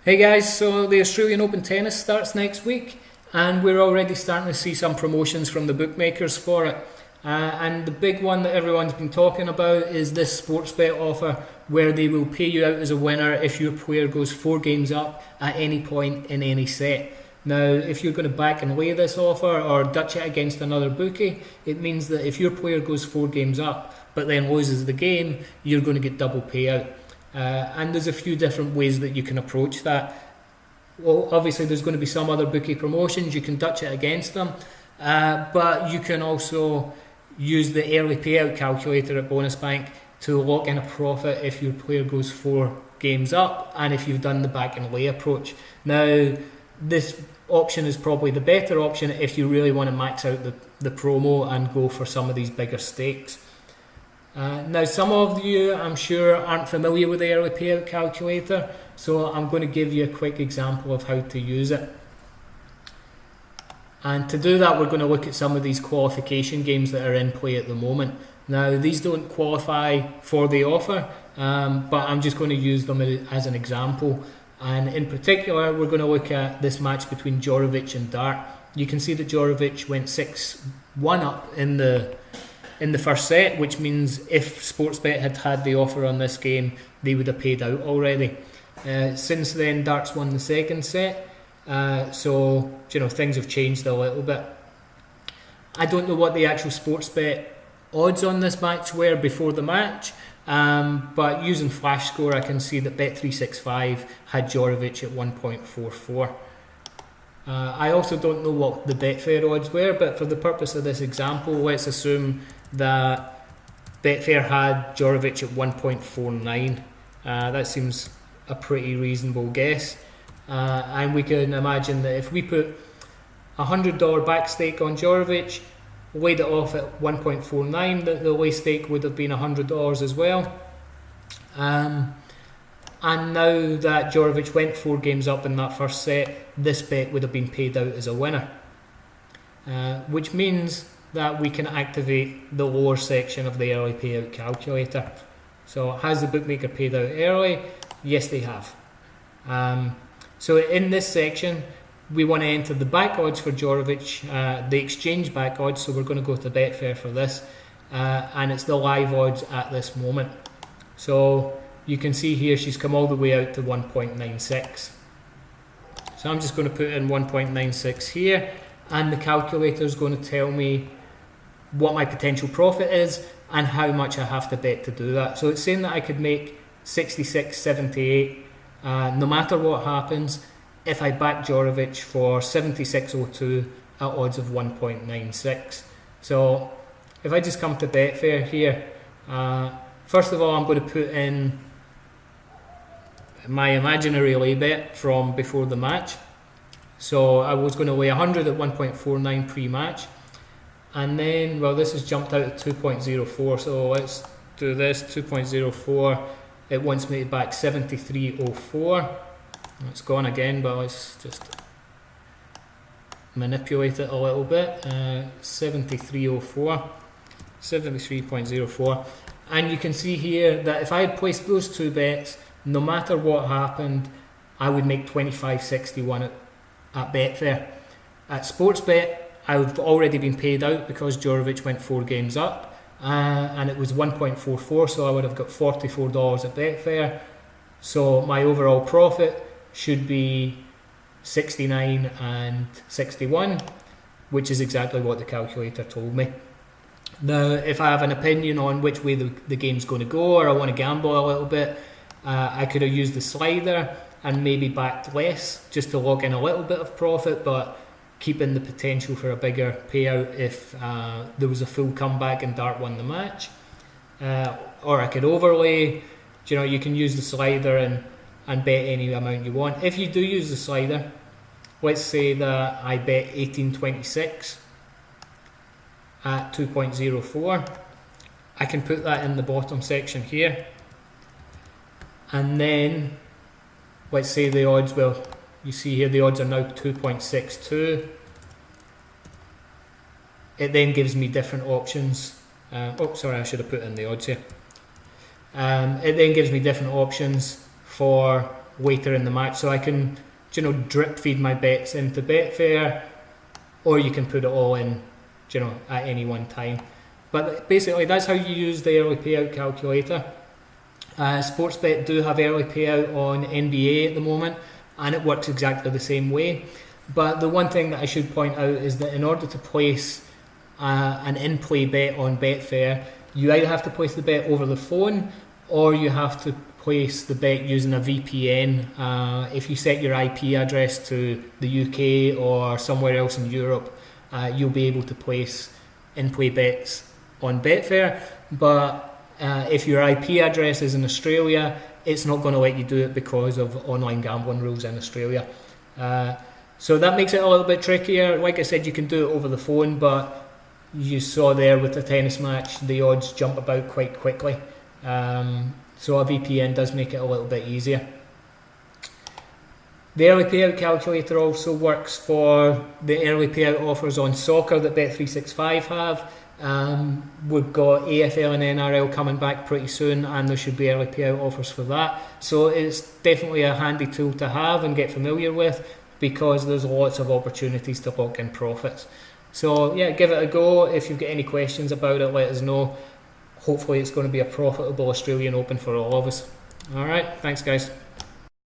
Hey guys, so the Australian Open Tennis starts next week and we're already starting to see some promotions from the bookmakers for it. And the big one that everyone's been talking about is this Sportsbet offer where they will pay you out as a winner if your player goes 4 games up at any point in any set. Now, if you're going to back and lay this offer or Dutch it against another bookie, it means that if your player goes 4 games up but then loses the game, you're going to get double payout. And there's a few different ways that you can approach that. Well, obviously there's going to be some other bookie promotions, you can Dutch it against them, but you can also use the early payout calculator at bonusbank to lock in a profit if your player goes 4 games up and if you've done the back and lay approach. Now, this option is probably the better option if you really want to max out the promo and go for some of these bigger stakes. Now, some of you, I'm sure, aren't familiar with the early payout calculator, so I'm going to give you a quick example of how to use it. And to do that, we're going to look at some of these qualification games that are in play at the moment. Now, these don't qualify for the offer, but I'm just going to use them as an example. And in particular, we're going to look at this match between Djokovic and Dart. You can see that Djokovic went 6-1 up in the first set, which means if Sportsbet had had the offer on this game, they would have paid out already. Since then, Dart's won the second set, so things have changed a little bit. I don't know what the actual Sportsbet odds on this match were before the match, but using Flash Score, I can see that Bet365 had Djokovic at 1.44. I also don't know what the Betfair odds were, but for the purpose of this example, let's assume that Betfair had Djokovic at 1.49. That seems a pretty reasonable guess. And we can imagine that if we put $100 back stake on Djokovic, laid it off at 1.49, the lay stake would have been $100 as well. And now that Djokovic went 4 games up in that first set, this bet would have been paid out as a winner. Which means that we can activate the lower section of the early payout calculator. So has the bookmaker paid out early? Yes, they have. So in this section, we want to enter the back odds for Djokovic, the exchange back odds, so we're going to go to Betfair for this, and it's the live odds at this moment. So you can see here she's come all the way out to 1.96. So I'm just going to put in 1.96 here, and the calculator is going to tell me what my potential profit is and how much I have to bet to do that. So it's saying that I could make 66.78 no matter what happens if I back Djokovic for 76.02 at odds of 1.96. So if I just come to Betfair here, first of all I'm going to put in my imaginary lay bet from before the match. So I was going to lay 100 at 1.49 pre-match, and then, well, this has jumped out at 2.04, so let's do this. 2.04, it wants me to back 73.04. It's gone again, but let's just manipulate it a little bit. 73.04, 73.04, and you can see here that if I had placed those 2 bets, no matter what happened, I would make 25.61 at Betfair. At Sportsbet, I've already been paid out because Djokovic went 4 games up, and it was 1.44, so I would have got $44 at Betfair. So my overall profit should be 69 and 61, which is exactly what the calculator told me. Now, if I have an opinion on which way the game's going to go, or I want to gamble a little bit, I could have used the slider and maybe backed less just to log in a little bit of profit, but keeping the potential for a bigger payout if there was a full comeback and Dart won the match. Or I could overlay. You can use the slider and bet any amount you want. If you do use the slider, let's say that I bet 1826 at 2.04, I can put that in the bottom section here, and then let's say the odds, well, you see here the odds are now 2.62. It then gives me different options. Sorry, I should have put in the odds here. It then gives me different options for later in the match. So I can, drip feed my bets into Betfair, or you can put it all in, at any one time. But basically, that's how you use the early payout calculator. Sportsbet do have early payout on NBA at the moment, and it works exactly the same way. But the one thing that I should point out is that in order to place an in-play bet on Betfair, you either have to place the bet over the phone, or you have to place the bet using a VPN. If you set your IP address to the UK or somewhere else in Europe, you'll be able to place in-play bets on Betfair. But if your IP address is in Australia, it's not going to let you do it because of online gambling rules in Australia. So that makes it a little bit trickier. Like I said, you can do it over the phone, but you saw there with the tennis match, the odds jump about quite quickly. So a VPN does make it a little bit easier. The early payout calculator also works for the early payout offers on soccer that Bet365 have. We've got AFL and NRL coming back pretty soon, and there should be early payout offers for that. So it's definitely a handy tool to have and get familiar with, because there's lots of opportunities to lock in profits. So yeah, give it a go. If you've got any questions about it, let us know. Hopefully it's going to be a profitable Australian Open for all of us. Alright, thanks guys.